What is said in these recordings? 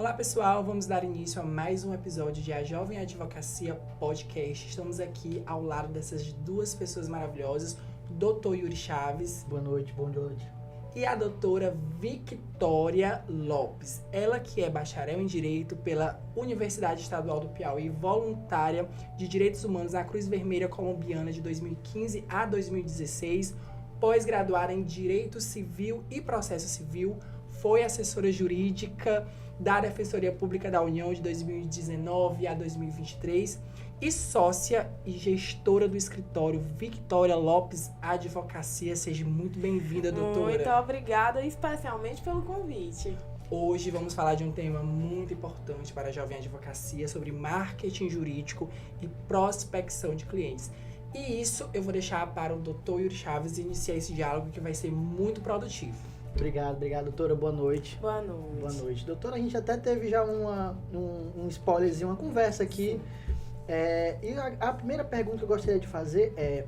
Olá pessoal, vamos dar início a mais um episódio de A Jovem Advocacia Podcast. Estamos aqui ao lado dessas duas pessoas maravilhosas, Dr. Yuri Chaves. Boa noite. E a doutora Victória Lopes. Ela que é bacharel em Direito pela Universidade Estadual do Piauí, voluntária de Direitos Humanos na Cruz Vermelha Colombiana de 2015 a 2016, pós-graduada em Direito Civil e Processo Civil, foi assessora jurídica da Defensoria Pública da União de 2019 a 2023 e sócia e gestora do escritório Victória Lopes Advocacia. Seja muito bem-vinda, doutora. Muito obrigada, especialmente pelo convite. Hoje vamos falar de um tema muito importante para a Jovem Advocacia, sobre marketing jurídico e prospecção de clientes. E isso eu vou deixar para o Dr. Yuri Chaves iniciar esse diálogo, que vai ser muito produtivo. Obrigado, doutora. Boa noite. Boa noite. Doutora, a gente até teve já um spoilerzinho, uma conversa aqui. E a primeira pergunta que eu gostaria de fazer é: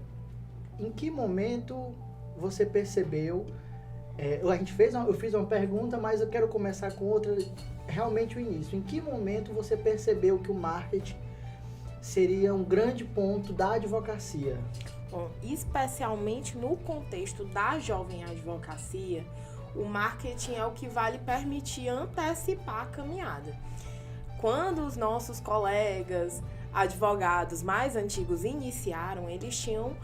em que momento você percebeu... eu fiz uma pergunta, mas eu quero começar com outra, realmente o início. Em que momento você percebeu que o marketing seria um grande ponto da advocacia? Bom, especialmente no contexto da jovem advocacia, o marketing é o que vai lhe permitir antecipar a caminhada. Quando os nossos colegas advogados mais antigos iniciaram, eles tinham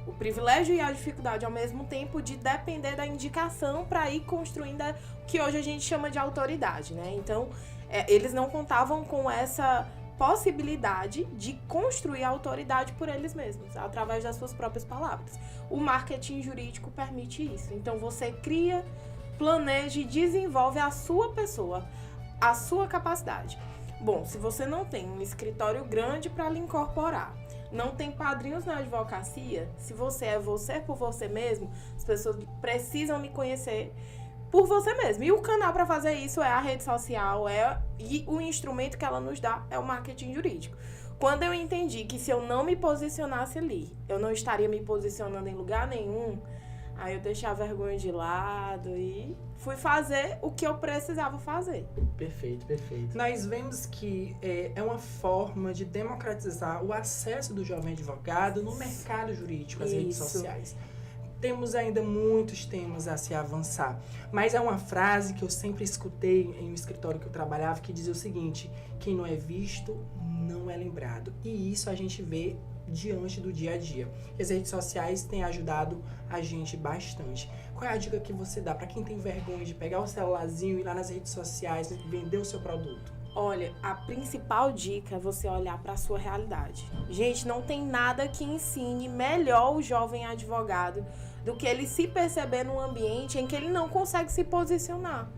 o privilégio e a dificuldade ao mesmo tempo de depender da indicação para ir construindo o que hoje a gente chama de autoridade, né? Então, eles não contavam com essa possibilidade de construir a autoridade por eles mesmos, através das suas próprias palavras. O marketing jurídico permite isso. Então, você cria, planeja e desenvolve a sua pessoa, a sua capacidade. Bom, se você não tem um escritório grande para lhe incorporar, não tem padrinhos na advocacia, se você é você por você mesmo, as pessoas precisam lhe conhecer por você mesmo. E o canal para fazer isso é a rede social, e o instrumento que ela nos dá é o marketing jurídico. Quando eu entendi que se eu não me posicionasse ali, eu não estaria me posicionando em lugar nenhum, aí eu deixei a vergonha de lado e fui fazer o que eu precisava fazer. Perfeito. Nós vemos que é uma forma de democratizar o acesso do jovem advogado no mercado jurídico, às redes sociais. Temos ainda muitos temas a se avançar, mas é uma frase que eu sempre escutei em um escritório que eu trabalhava, que dizia o seguinte: quem não é visto não é lembrado. E isso a gente vê diante do dia a dia. E as redes sociais têm ajudado a gente bastante. Qual é a dica que você dá para quem tem vergonha de pegar o celularzinho e ir lá nas redes sociais e vender o seu produto? Olha, a principal dica é você olhar para a sua realidade. Gente, não tem nada que ensine melhor o jovem advogado do que ele se perceber num ambiente em que ele não consegue se posicionar.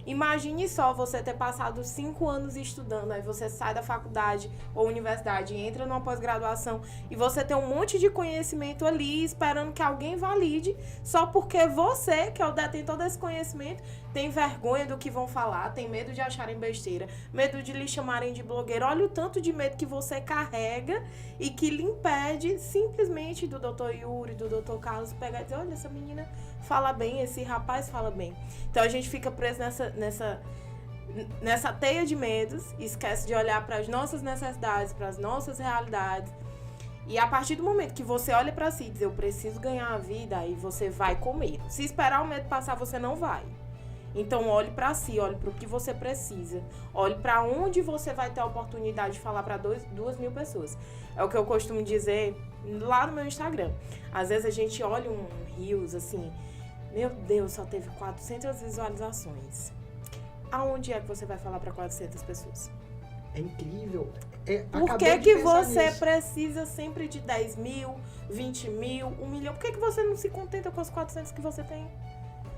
Imagine só você ter passado 5 anos estudando, aí você sai da faculdade ou universidade, entra numa pós-graduação e você tem um monte de conhecimento ali esperando que alguém valide, só porque você, que é o detentor desse conhecimento, tem vergonha do que vão falar, tem medo de acharem besteira, medo de lhe chamarem de blogueiro. Olha o tanto de medo que você carrega e que lhe impede simplesmente do Dr. Yuri, do Dr. Carlos pegar e dizer: olha, essa menina fala bem, esse rapaz fala bem. Então a gente fica preso nessa teia de medos, esquece de olhar para as nossas necessidades, para as nossas realidades. E a partir do momento que você olha para si e diz: eu preciso ganhar a vida, aí você vai com medo. Se esperar o medo passar, você não vai. Então olhe para si, olhe para o que você precisa, olhe para onde você vai ter a oportunidade de falar para 2.000 pessoas. É o que eu costumo dizer lá no meu Instagram. Às vezes a gente olha um Reels assim: meu Deus, só teve 400 visualizações. Aonde é que você vai falar para 400 pessoas? É incrível. Por que você precisa sempre de 10 mil, 20 mil, 1 milhão? Por que você não se contenta com as 400 que você tem?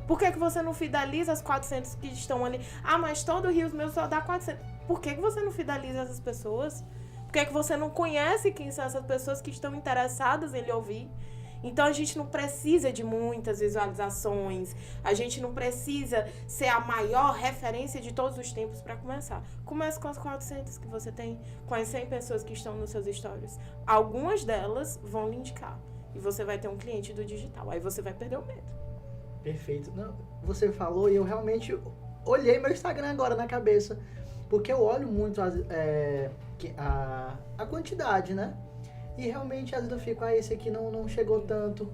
Por que você não fideliza as 400 que estão ali? Ah, mas todo o Rios meu só dá 400. Por que você não fideliza essas pessoas? Por que você não conhece quem são essas pessoas que estão interessadas em lhe ouvir? Então, a gente não precisa de muitas visualizações, a gente não precisa ser a maior referência de todos os tempos para começar. Comece com as 400 que você tem, com as 100 pessoas que estão nos seus stories. Algumas delas vão lhe indicar e você vai ter um cliente do digital, aí você vai perder o medo. Perfeito. Não, você falou e eu realmente olhei meu Instagram agora na cabeça, porque eu olho muito a quantidade, né? E realmente às vezes eu fico, esse aqui não chegou tanto,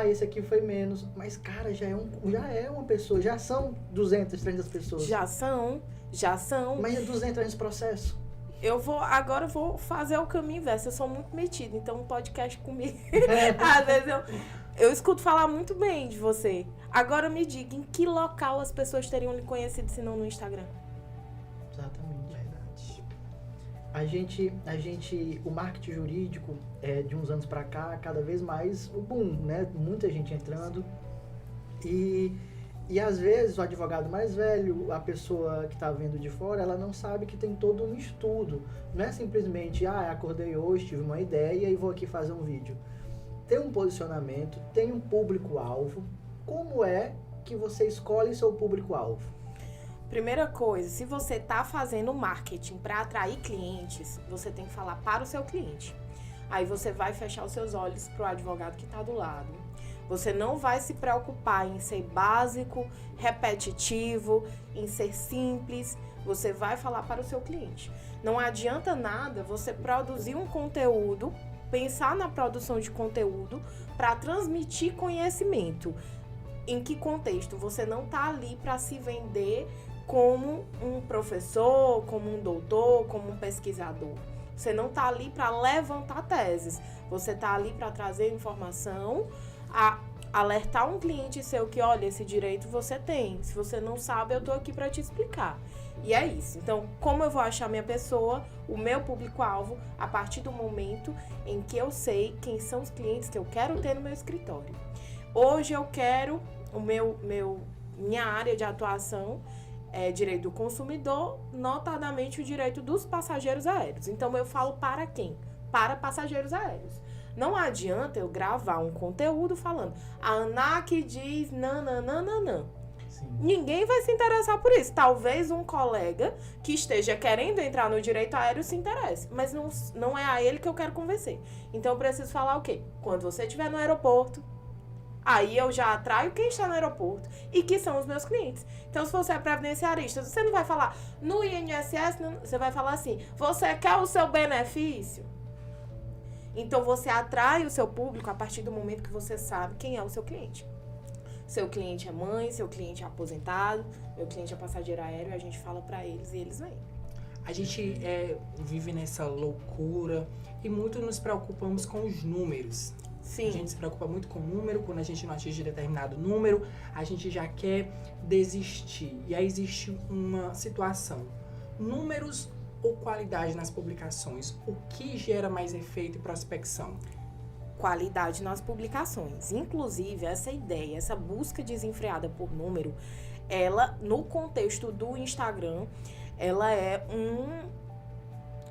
esse aqui foi menos. Mas, cara, já é uma pessoa, já são 200, 300 pessoas. Já são. Mas é 200 nesse processo. Agora eu vou fazer o caminho inverso. Eu sou muito metida, então um podcast comigo. Às vezes eu escuto falar muito bem de você. Agora me diga, em que local as pessoas teriam lhe conhecido se não no Instagram? Exatamente. Verdade. A gente, o marketing jurídico, de uns anos pra cá, cada vez mais o boom, né? Muita gente entrando. E às vezes o advogado mais velho, a pessoa que está vendo de fora, ela não sabe que tem todo um estudo. Não é simplesmente, acordei hoje, tive uma ideia e vou aqui fazer um vídeo. Tem um posicionamento, tem um público-alvo. Como é que você escolhe seu público-alvo? Primeira coisa, se você está fazendo marketing para atrair clientes, você tem que falar para o seu cliente. Aí você vai fechar os seus olhos para o advogado que está do lado. Você não vai se preocupar em ser básico, repetitivo, em ser simples. Você vai falar para o seu cliente. Não adianta nada você produzir um conteúdo, pensar na produção de conteúdo para transmitir conhecimento. Em que contexto? Você não está ali para se vender como um professor, como um doutor, como um pesquisador. Você não está ali para levantar teses. Você está ali para trazer informação, alertar um cliente seu que, olha, esse direito você tem. Se você não sabe, eu tô aqui para te explicar. E é isso. Então, como eu vou achar minha pessoa, o meu público-alvo, a partir do momento em que eu sei quem são os clientes que eu quero ter no meu escritório. Hoje eu quero minha área de atuação é direito do consumidor, notadamente o direito dos passageiros aéreos. Então, eu falo para quem? Para passageiros aéreos. Não adianta eu gravar um conteúdo falando a ANAC diz nananana. Ninguém vai se interessar por isso. Talvez um colega que esteja querendo entrar no direito aéreo se interesse, mas não é a ele que eu quero convencer. Então eu preciso falar o quê? Quando você estiver no aeroporto, aí eu já atraio quem está no aeroporto e que são os meus clientes. Então, se você é previdenciarista, você não vai falar no INSS, você vai falar assim, você quer o seu benefício? Então, você atrai o seu público a partir do momento que você sabe quem é o seu cliente. Seu cliente é mãe, seu cliente é aposentado, meu cliente é passageiro aéreo, e a gente fala pra eles e eles vêm. A gente vive nessa loucura e muito nos preocupamos com os números. Sim. A gente se preocupa muito com o número, quando a gente não atinge determinado número, a gente já quer desistir. E aí existe uma situação. Números ou qualidade nas publicações? O que gera mais efeito e prospecção? Qualidade nas publicações. Inclusive, essa ideia, essa busca desenfreada por número, ela, no contexto do Instagram, ela é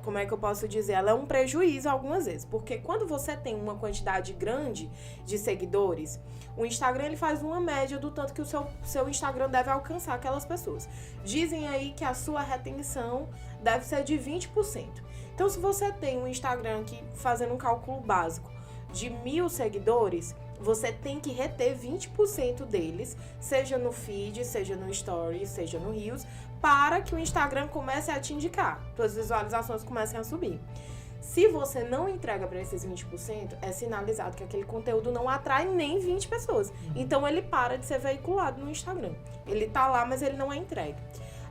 como é que eu posso dizer? Ela é um prejuízo algumas vezes. Porque quando você tem uma quantidade grande de seguidores, o Instagram ele faz uma média do tanto que o seu Instagram deve alcançar aquelas pessoas. Dizem aí que a sua retenção deve ser de 20%. Então, se você tem um Instagram que, fazendo um cálculo básico, de 1.000 seguidores, você tem que reter 20% deles, seja no feed, seja no story, seja no Reels, para que o Instagram comece a te indicar, suas visualizações comecem a subir. Se você não entrega para esses 20%, é sinalizado que aquele conteúdo não atrai nem 20 pessoas. Então, ele para de ser veiculado no Instagram. Ele tá lá, mas ele não é entregue.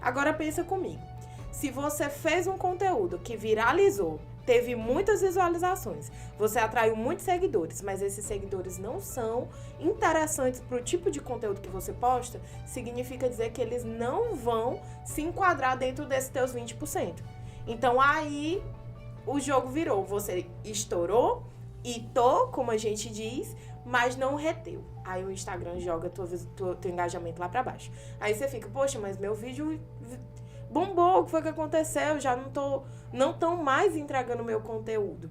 Agora, pensa comigo. Se você fez um conteúdo que viralizou, teve muitas visualizações, você atraiu muitos seguidores, mas esses seguidores não são interessantes para o tipo de conteúdo que você posta, significa dizer que eles não vão se enquadrar dentro desses teus 20%. Então, aí, o jogo virou. Você estourou, hitou, como a gente diz, mas não reteu. Aí o Instagram joga teu engajamento lá para baixo. Aí você fica, poxa, mas meu vídeo bombou, o que foi que aconteceu? Já não estão mais entregando meu conteúdo.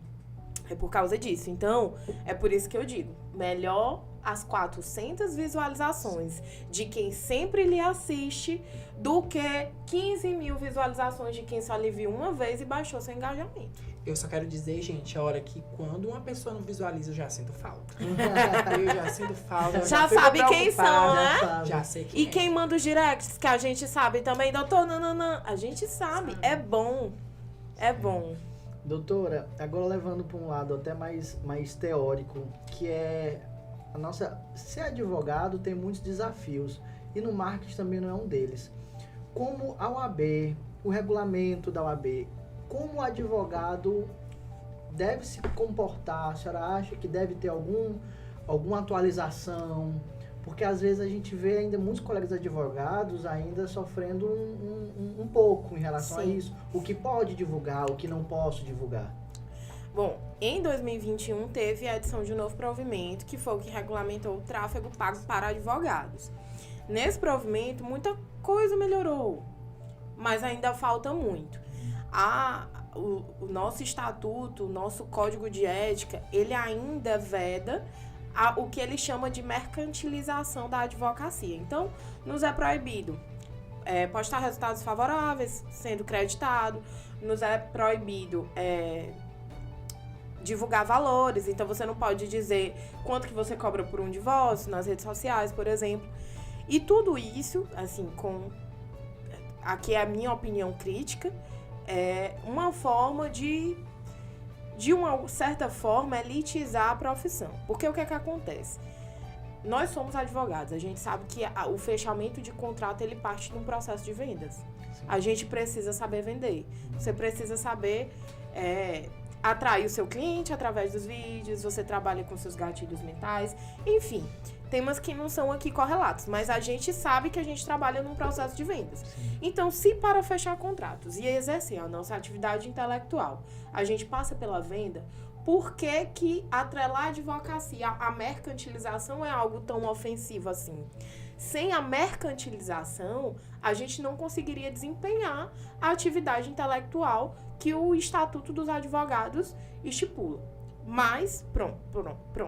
É por causa disso. Então, é por isso que eu digo, melhor as 400 visualizações de quem sempre lhe assiste do que 15 mil visualizações de quem só lhe viu uma vez e baixou seu engajamento. Eu só quero dizer, gente, olha, que quando uma pessoa não visualiza, eu já sinto falta. Eu já sinto falta. Eu Já fico sabe quem são, preocupada. né? Sabe? Já sei quem E quem manda os directs, que a gente sabe também, doutor, não, a gente sabe. É bom. É bom. Doutora, agora levando para um lado até mais teórico, que é a nossa... Ser advogado tem muitos desafios, e no marketing também não é um deles. Como a OAB, o regulamento da OAB, como o advogado deve se comportar? A senhora acha que deve ter alguma atualização? Porque às vezes a gente vê ainda muitos colegas advogados ainda sofrendo um pouco em relação a Sim. isso. O que pode divulgar, o que não posso divulgar. Bom, em 2021 teve a edição de um novo provimento, que foi o que regulamentou o tráfego pago para advogados. Nesse provimento, muita coisa melhorou, mas ainda falta muito. O nosso estatuto, o nosso código de ética, ele ainda veda o que ele chama de mercantilização da advocacia. Então, nos é proibido postar resultados favoráveis sendo creditado, nos é proibido divulgar valores, então você não pode dizer quanto que você cobra por um divórcio nas redes sociais, por exemplo. E tudo isso, assim, aqui é a minha opinião crítica, é uma forma de uma certa forma, elitizar a profissão. Porque o que é que acontece? Nós somos advogados, a gente sabe que o fechamento de contrato, ele parte de um processo de vendas. Sim. A gente precisa saber vender. Você precisa saber atrair o seu cliente através dos vídeos, você trabalha com seus gatilhos mentais, enfim, temas que não são aqui correlatos, mas a gente sabe que a gente trabalha num processo de vendas. Sim. Então, se para fechar contratos e exercer a nossa atividade intelectual, a gente passa pela venda, por que atrelar a advocacia à mercantilização é algo tão ofensivo assim? Sem a mercantilização, a gente não conseguiria desempenhar a atividade intelectual que o Estatuto dos Advogados estipula. Mas, pronto.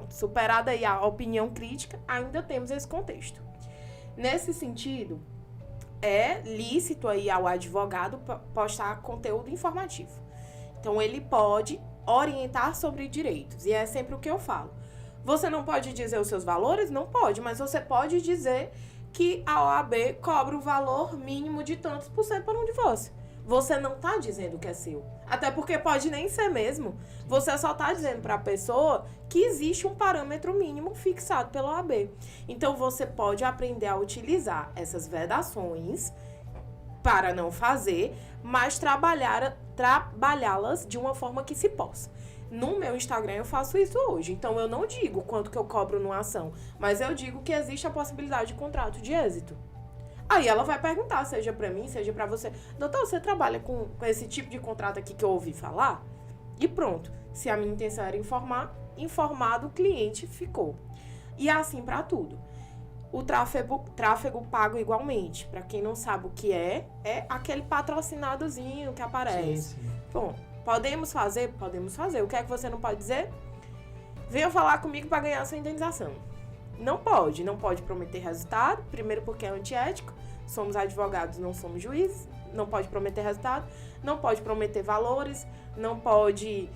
Superada aí a opinião crítica, ainda temos esse contexto. Nesse sentido, é lícito aí ao advogado postar conteúdo informativo. Então, ele pode orientar sobre direitos. E é sempre o que eu falo. Você não pode dizer os seus valores? Não pode, mas você pode dizer que a OAB cobra o valor mínimo de tantos por cento para um divórcio. Você não está dizendo que é seu. Até porque pode nem ser mesmo. Você só está dizendo para a pessoa que existe um parâmetro mínimo fixado pela OAB. Então, você pode aprender a utilizar essas vedações para não fazer, mas trabalhá-las de uma forma que se possa. No meu Instagram eu faço isso hoje, então eu não digo quanto que eu cobro numa ação, mas eu digo que existe a possibilidade de contrato de êxito. Aí ela vai perguntar, seja pra mim, seja pra você, doutor, você trabalha com esse tipo de contrato aqui que eu ouvi falar? E pronto, se a minha intenção era informado, o cliente ficou. E assim pra tudo. O tráfego pago igualmente. Pra quem não sabe o que é aquele patrocinadozinho que aparece. Sim. Bom, podemos fazer? Podemos fazer. O que é que você não pode dizer? Venha falar comigo para ganhar sua indenização. Não pode prometer resultado, primeiro porque é antiético, somos advogados, não somos juízes, não pode prometer resultado, não pode prometer valores, não pode...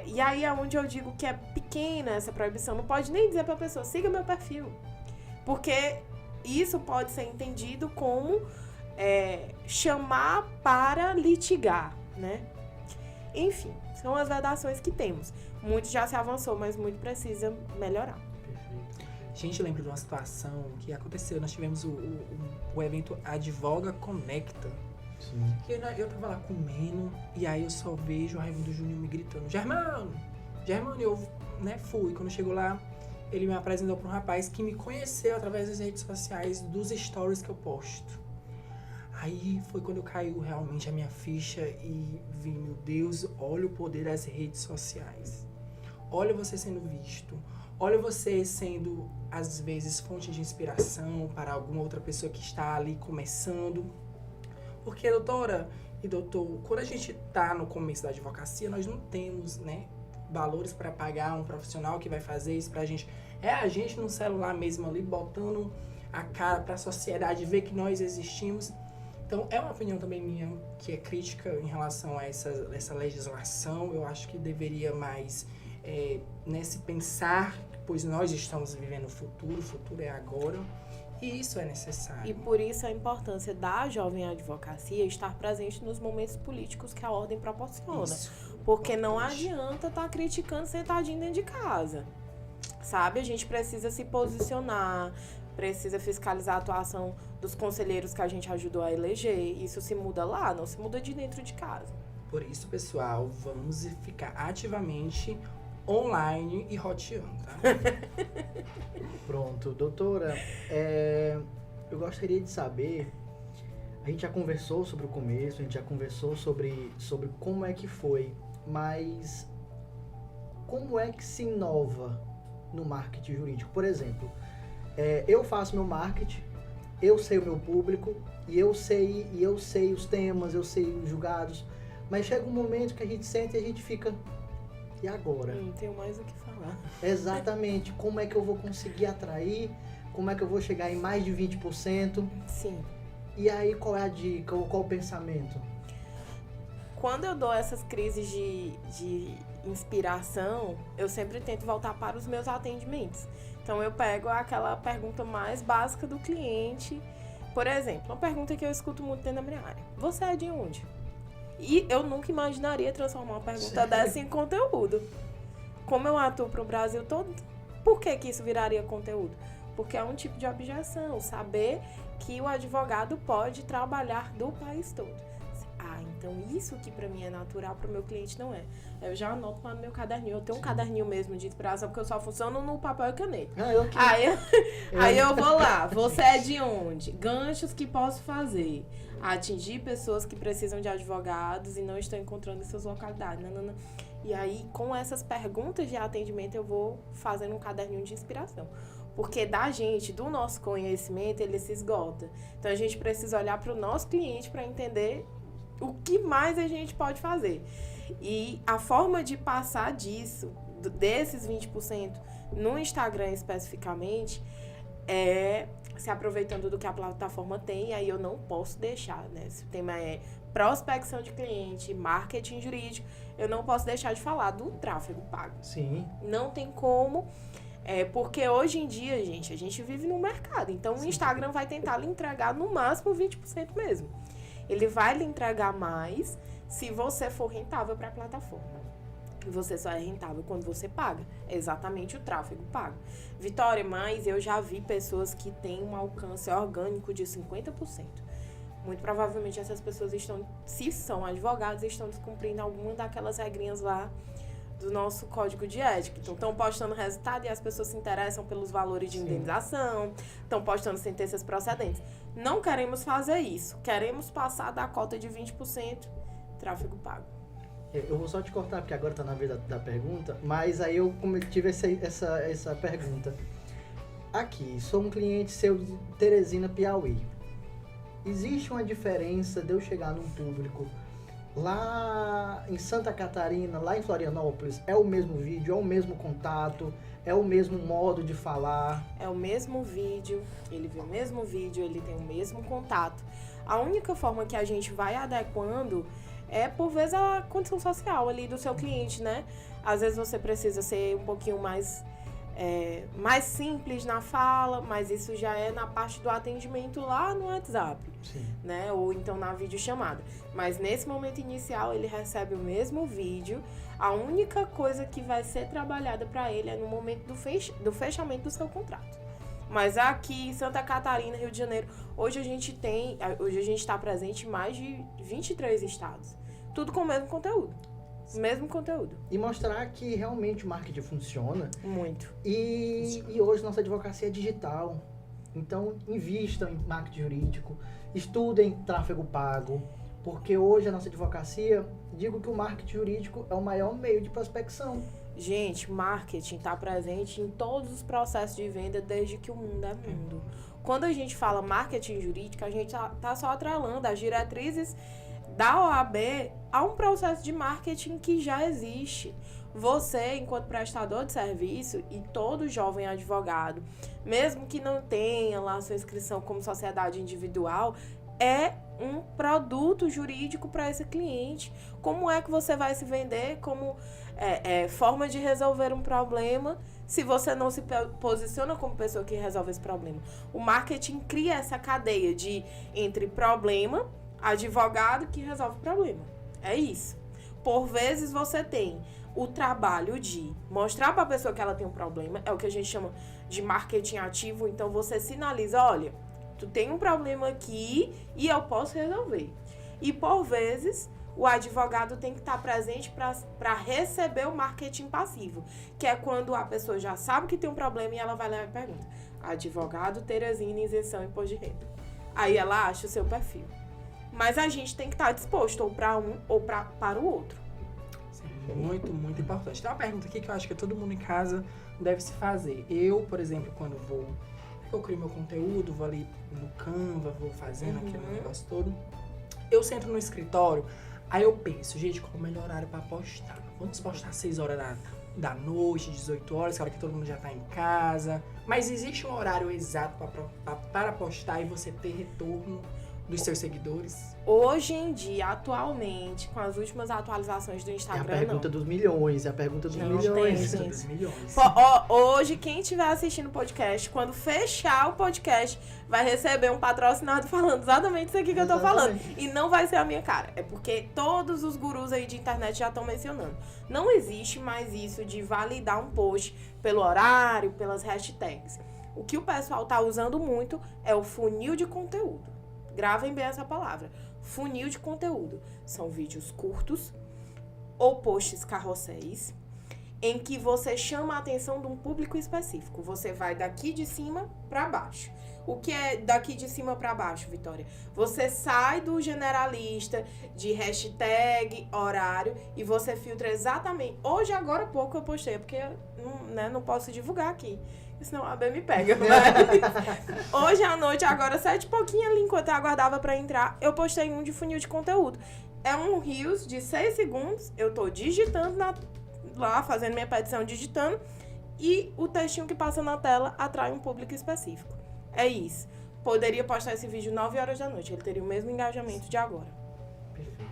e aí é onde eu digo que é pequena essa proibição, não pode nem dizer para a pessoa, siga meu perfil, porque isso pode ser entendido como chamar para litigar, né? Enfim, são as vedações que temos. Muito já se avançou, mas muito precisa melhorar. Gente, eu lembro de uma situação que aconteceu. Nós tivemos o evento Advoga Conecta. Sim. Que eu tava lá comendo e aí eu só vejo o Raimundo Júnior me gritando, Germano, eu fui. Quando chegou lá, ele me apresentou para um rapaz que me conheceu através das redes sociais, dos stories que eu posto. Aí foi quando caiu realmente a minha ficha e vi, meu Deus, olha o poder das redes sociais. Olha você sendo visto. Olha você sendo, às vezes, fonte de inspiração para alguma outra pessoa que está ali começando. Porque, doutora e doutor, quando a gente está no começo da advocacia, nós não temos, valores para pagar um profissional que vai fazer isso para a gente. É a gente no celular mesmo ali, botando a cara para a sociedade ver que nós existimos. Então, é uma opinião também minha, que é crítica em relação a essa legislação. Eu acho que deveria mais se pensar, pois nós estamos vivendo o futuro é agora, e isso é necessário. E por isso a importância da jovem advocacia estar presente nos momentos políticos que a ordem proporciona. Isso. Porque não adianta estar criticando sentadinho dentro de casa. Sabe? A gente precisa se posicionar, precisa fiscalizar a atuação dos conselheiros que a gente ajudou a eleger. Isso se muda lá, não se muda de dentro de casa. Por isso, pessoal, vamos ficar ativamente online e roteando, tá? Pronto, doutora, eu gostaria de saber, a gente já conversou sobre o começo, a gente já conversou sobre como é que foi, mas como é que se inova no marketing jurídico? Por exemplo, eu faço meu marketing, eu sei o meu público, e eu sei os temas, eu sei os julgados, mas chega um momento que a gente senta e a gente fica, e agora? Não tenho mais o que falar. Exatamente, como é que eu vou conseguir atrair, como é que eu vou chegar em mais de 20%, Sim. e aí qual é a dica, ou qual o pensamento? Quando eu dou essas crises de inspiração, eu sempre tento voltar para os meus atendimentos. Então eu pego aquela pergunta mais básica do cliente. Por exemplo, uma pergunta que eu escuto muito dentro da minha área. Você é de onde? E eu nunca imaginaria transformar uma pergunta dessa em conteúdo. Como eu atuo para o Brasil todo, por que isso viraria conteúdo? Porque é um tipo de objeção, saber que o advogado pode trabalhar do país todo. Então isso que para mim é natural, para o meu cliente não é. Eu já anoto lá no meu caderninho. Eu tenho um caderninho mesmo de inspiração, porque eu só funciono no papel e caneta. Aí eu vou lá. Você é de onde? Ganchos que posso fazer. Atingir pessoas que precisam de advogados e não estão encontrando em suas localidades. Não. E aí, com essas perguntas de atendimento, eu vou fazendo um caderninho de inspiração. Porque do nosso conhecimento, ele se esgota. Então, a gente precisa olhar para o nosso cliente para entender o que mais a gente pode fazer. E a forma de passar desses 20%, no Instagram especificamente, é se aproveitando do que a plataforma tem, e aí eu não posso deixar, né? Se o tema é prospecção de cliente, marketing jurídico, eu não posso deixar de falar do tráfego pago. Sim. Não tem como, porque hoje em dia, gente, a gente vive no mercado, então o Instagram vai tentar lhe entregar no máximo 20% mesmo. Ele vai lhe entregar mais se você for rentável para a plataforma. E você só é rentável quando você paga. É exatamente o tráfego pago. Vitória, mas eu já vi pessoas que têm um alcance orgânico de 50%. Muito provavelmente essas pessoas se são advogados, estão descumprindo alguma daquelas regrinhas lá do nosso código de ética. Então, estão postando resultado e as pessoas se interessam pelos valores de indenização, estão postando sentenças procedentes. Não queremos fazer isso. Queremos passar da cota de 20% tráfego pago. Eu vou só te cortar, porque agora está na vez da pergunta, mas aí eu tive essa pergunta. Aqui, sou um cliente seu de Teresina, Piauí. Existe uma diferença de eu chegar num público lá em Santa Catarina, lá em Florianópolis? É o mesmo vídeo, é o mesmo contato, é o mesmo modo de falar? É o mesmo vídeo, ele vê o mesmo vídeo, ele tem o mesmo contato. A única forma que a gente vai adequando é, por vezes, a condição social ali do seu cliente, né? Às vezes você precisa ser um pouquinho mais simples na fala, mas isso já é na parte do atendimento lá no WhatsApp, né? Ou então na videochamada. Mas nesse momento inicial ele recebe o mesmo vídeo. A única coisa que vai ser trabalhada para ele é no momento do fechamento do seu contrato. Mas aqui em Santa Catarina, Rio de Janeiro, hoje a gente está presente em mais de 23 estados. Tudo com o mesmo conteúdo. Mesmo conteúdo. E mostrar que realmente o marketing funciona. Muito. E hoje nossa advocacia é digital. Então, invistam em marketing jurídico, estudem tráfego pago, porque hoje a nossa advocacia, digo que o marketing jurídico é o maior meio de prospecção. Gente, marketing está presente em todos os processos de venda desde que o mundo é mundo. Quando a gente fala marketing jurídico, a gente tá só atrelando as diretrizes da OAB há um processo de marketing que já existe. Você, enquanto prestador de serviço, e todo jovem advogado, mesmo que não tenha lá sua inscrição como sociedade individual, é um produto jurídico para esse cliente. Como é que você vai se vender como forma de resolver um problema se você não se posiciona como pessoa que resolve esse problema? O marketing cria essa cadeia entre problema, advogado que resolve o problema. É isso. Por vezes você tem o trabalho de mostrar para a pessoa que ela tem um problema, é o que a gente chama de marketing ativo. Então você sinaliza, olha, tu tem um problema aqui e eu posso resolver. E por vezes o advogado tem que estar presente para receber o marketing passivo, que é quando a pessoa já sabe que tem um problema e ela vai lá e pergunta: advogado Teresina, isenção imposto de renda. Aí ela acha o seu perfil. Mas a gente tem que estar disposto ou para um ou para o outro. Sim, muito, muito importante. Tem uma pergunta aqui que eu acho que todo mundo em casa deve se fazer. Eu, por exemplo, quando eu crio meu conteúdo, vou ali no Canva, vou fazendo aquele negócio todo. Eu sento no escritório, aí eu penso, gente, qual o melhor horário para postar? Vamos postar às 6 horas da noite, 18 horas, que é a hora que todo mundo já tá em casa. Mas existe um horário exato para postar e você ter retorno dos seus seguidores? Hoje em dia, atualmente, com as últimas atualizações do Instagram, É a pergunta dos milhões, é a pergunta dos Não, milhões. tem, Dos milhões. Hoje, quem estiver assistindo o podcast, quando fechar o podcast, vai receber um patrocinado falando exatamente isso aqui que eu tô falando. E não vai ser a minha cara. É porque todos os gurus aí de internet já estão mencionando. Não existe mais isso de validar um post pelo horário, pelas hashtags. O que o pessoal tá usando muito é o funil de conteúdo. Gravem bem essa palavra. Funil de conteúdo. São vídeos curtos ou posts carrosséis em que você chama a atenção de um público específico. Você vai daqui de cima para baixo. O que é daqui de cima para baixo, Vitória? Você sai do generalista, de hashtag, horário, e você filtra exatamente. Hoje, agora há pouco eu postei, porque não posso divulgar aqui. Senão a AB me pega. Mas hoje à noite, agora 7 e pouquinho ali, enquanto eu aguardava pra entrar, eu postei um de funil de conteúdo. É um Reels de 6 segundos, eu tô digitando lá, fazendo minha petição, digitando, e o textinho que passa na tela atrai um público específico. É isso. Poderia postar esse vídeo 9 horas da noite, ele teria o mesmo engajamento de agora. Perfeito.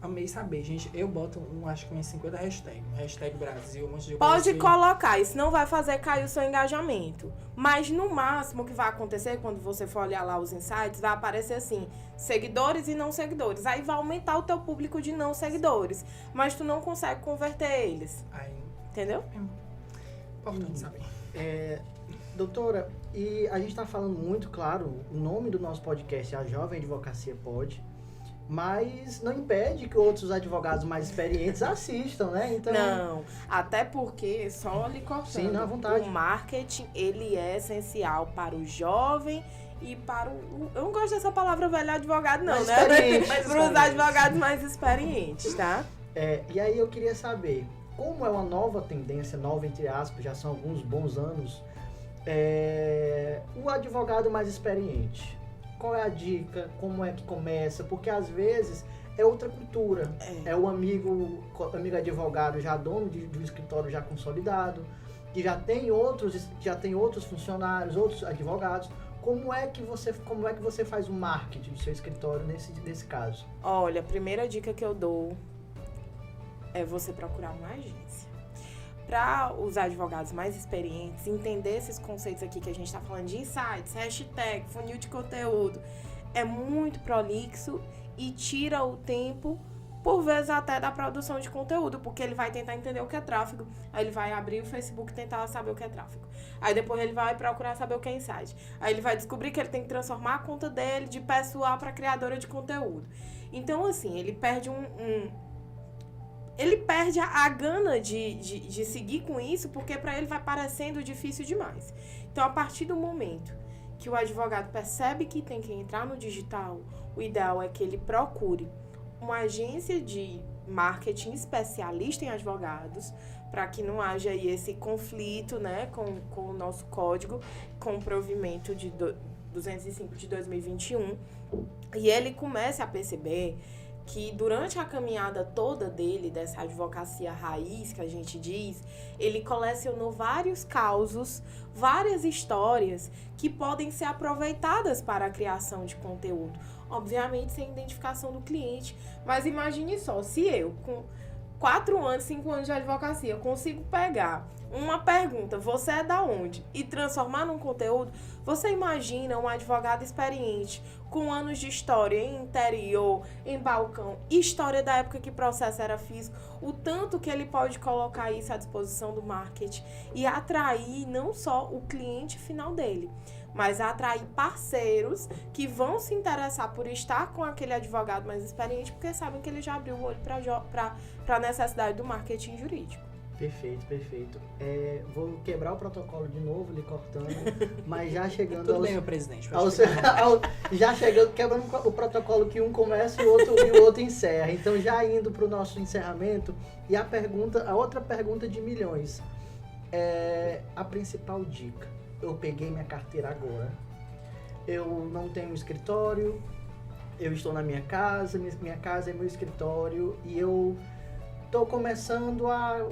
Amei saber, gente. Eu boto acho que umas 50 hashtags. Hashtag Brasil, um monte de coisa Pode assim. colocar, isso não vai fazer cair o seu engajamento. Mas no máximo o que vai acontecer quando você for olhar lá os insights, vai aparecer assim, seguidores e não seguidores. Aí vai aumentar o teu público de não seguidores. Mas tu não consegue converter eles. Aí, Entendeu? importante saber. Doutora, e a gente está falando muito, claro, o nome do nosso podcast é A Jovem Advocacia Pod, mas não impede que outros advogados mais experientes assistam, né? Então, Não, até porque, só lhe cortando, Sim, não, à vontade. o marketing, ele é essencial para o jovem e para o... Eu não gosto dessa palavra velho advogado, não, Mais né? experiente. Para os advogados mais experientes, tá? e aí eu queria saber, como é uma nova tendência, nova entre aspas, já são alguns bons anos, o advogado mais experiente, qual é a dica, como é que começa? Porque às vezes é outra cultura, é o amigo advogado já dono de um escritório já consolidado, que já tem outros funcionários, outros advogados. Como é que você faz o marketing do seu escritório nesse caso? Olha, a primeira dica que eu dou é você procurar uma agência. Para os advogados mais experientes, entender esses conceitos aqui que a gente está falando de insights, hashtag, funil de conteúdo, é muito prolixo e tira o tempo, por vezes até da produção de conteúdo, porque ele vai tentar entender o que é tráfego, aí ele vai abrir o Facebook e tentar saber o que é tráfego. Aí depois ele vai procurar saber o que é insight. Aí ele vai descobrir que ele tem que transformar a conta dele de pessoal para criadora de conteúdo. Então, assim, ele perde ele perde a gana de seguir com isso, porque para ele vai parecendo difícil demais. Então, a partir do momento que o advogado percebe que tem que entrar no digital, o ideal é que ele procure uma agência de marketing especialista em advogados, para que não haja aí esse conflito, né, com o nosso código, com o provimento de 205 de 2021, e ele comece a perceber que durante a caminhada toda dele, dessa advocacia raiz que a gente diz, ele colecionou vários causos, várias histórias que podem ser aproveitadas para a criação de conteúdo. Obviamente sem identificação do cliente, mas imagine só, se eu com 4 anos, 5 anos de advocacia consigo pegar uma pergunta, você é da onde? E transformar num conteúdo, você imagina um advogado experiente, com anos de história em interior, em balcão, história da época que o processo era físico, o tanto que ele pode colocar isso à disposição do marketing e atrair não só o cliente final dele, mas atrair parceiros que vão se interessar por estar com aquele advogado mais experiente, porque sabem que ele já abriu o olho para a necessidade do marketing jurídico. Perfeito, perfeito. Vou quebrar o protocolo de novo, lhe cortando, mas já chegando Tudo bem, meu presidente. já chegando, quebrando o protocolo que um começa e o outro encerra. Então, já indo para o nosso encerramento, e a outra pergunta de milhões. A principal dica. Eu peguei minha carteira agora. Eu não tenho escritório, eu estou na minha casa é meu escritório, e eu estou começando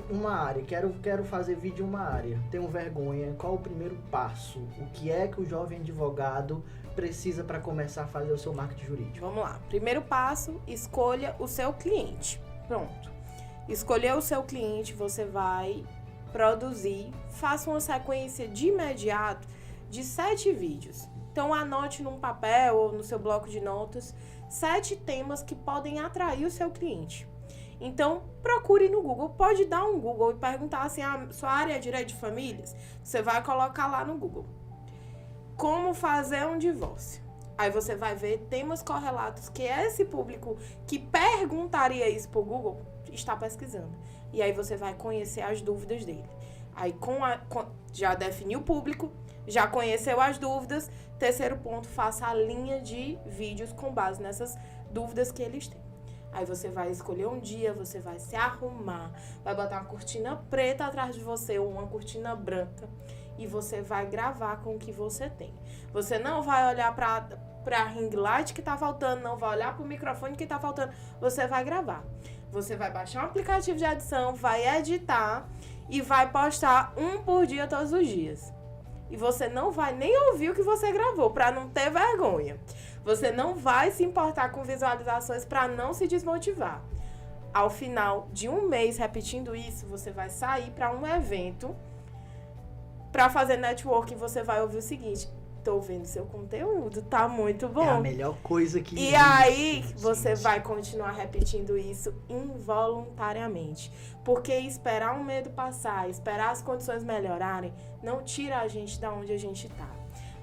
uma área, quero fazer vídeo em uma área, tenho vergonha. Qual o primeiro passo? O que é que o jovem advogado precisa para começar a fazer o seu marketing jurídico? Vamos lá. Primeiro passo, escolha o seu cliente. Pronto. Escolheu o seu cliente, você vai produzir, faça uma sequência de imediato de 7 vídeos. Então anote num papel ou no seu bloco de notas 7 temas que podem atrair o seu cliente. Então, procure no Google. Pode dar um Google e perguntar assim, sua área é direito de famílias? Você vai colocar lá no Google. Como fazer um divórcio? Aí você vai ver temas correlatos que esse público que perguntaria isso pro Google está pesquisando. E aí você vai conhecer as dúvidas dele. Aí já definiu o público, já conheceu as dúvidas. Terceiro ponto, faça a linha de vídeos com base nessas dúvidas que eles têm. Aí você vai escolher um dia, você vai se arrumar, vai botar uma cortina preta atrás de você ou uma cortina branca e você vai gravar com o que você tem. Você não vai olhar para ring light que tá faltando, não vai olhar para o microfone que tá faltando, você vai gravar. Você vai baixar um aplicativo de edição, vai editar e vai postar um por dia todos os dias. E você não vai nem ouvir o que você gravou para não ter vergonha. Você não vai se importar com visualizações para não se desmotivar. Ao final de um mês repetindo isso, você vai sair para um evento para fazer networking. Você vai ouvir o seguinte: tô vendo seu conteúdo, tá muito bom. É a melhor coisa que E aí você vai continuar repetindo isso involuntariamente. Porque esperar um medo passar, esperar as condições melhorarem, não tira a gente da onde a gente tá.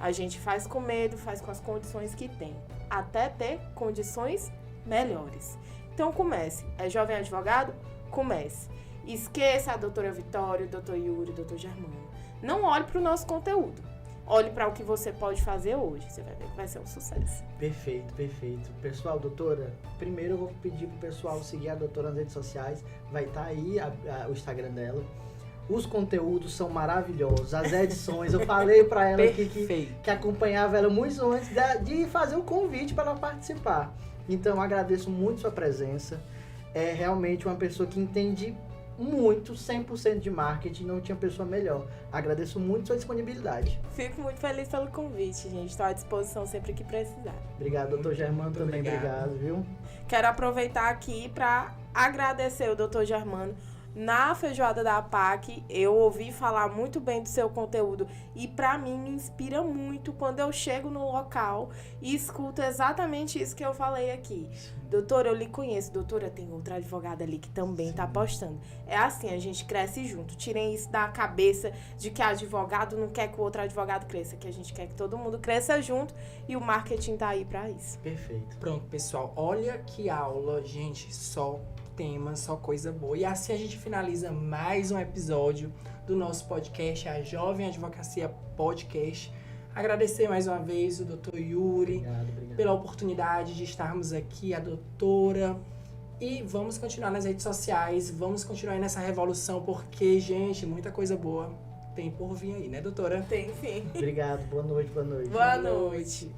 A gente faz com medo, faz com as condições que tem, até ter condições melhores. Então comece. É jovem advogado? Comece. Esqueça a doutora Vitória, o doutor Yuri, o doutor Germano. Não olhe para o nosso conteúdo. Olhe para o que você pode fazer hoje. Você vai ver que vai ser um sucesso. Perfeito, perfeito. Pessoal, doutora, primeiro eu vou pedir pro pessoal seguir a doutora nas redes sociais. Vai estar aí o Instagram dela. Os conteúdos são maravilhosos, as edições, eu falei para ela que acompanhava ela muito antes de fazer o convite para ela participar. Então, eu agradeço muito sua presença. É realmente uma pessoa que entende muito, 100% de marketing, não tinha pessoa melhor. Agradeço muito sua disponibilidade. Fico muito feliz pelo convite, gente. Estou à disposição sempre que precisar. Obrigado, doutor Germano, também obrigado, viu? Quero aproveitar aqui para agradecer o doutor Germano. Na feijoada da APAC, eu ouvi falar muito bem do seu conteúdo e para mim me inspira muito quando eu chego no local e escuto exatamente isso que eu falei aqui. Doutora, eu lhe conheço. Doutora, tem outra advogada ali que também tá postando. É assim, a gente cresce junto. Tirem isso da cabeça de que advogado não quer que o outro advogado cresça, que a gente quer que todo mundo cresça junto e o marketing tá aí para isso. Perfeito. Pronto, pessoal. Olha que aula, gente. Só tema, só coisa boa. E assim a gente finaliza mais um episódio do nosso podcast, a Jovem Advocacia Podcast. Agradecer mais uma vez o Dr. Yuri Obrigado. Pela oportunidade de estarmos aqui, a doutora. E vamos continuar nas redes sociais, vamos continuar aí nessa revolução, porque, gente, muita coisa boa tem por vir aí, né, doutora? Tem sim. Obrigado, boa noite. Boa noite.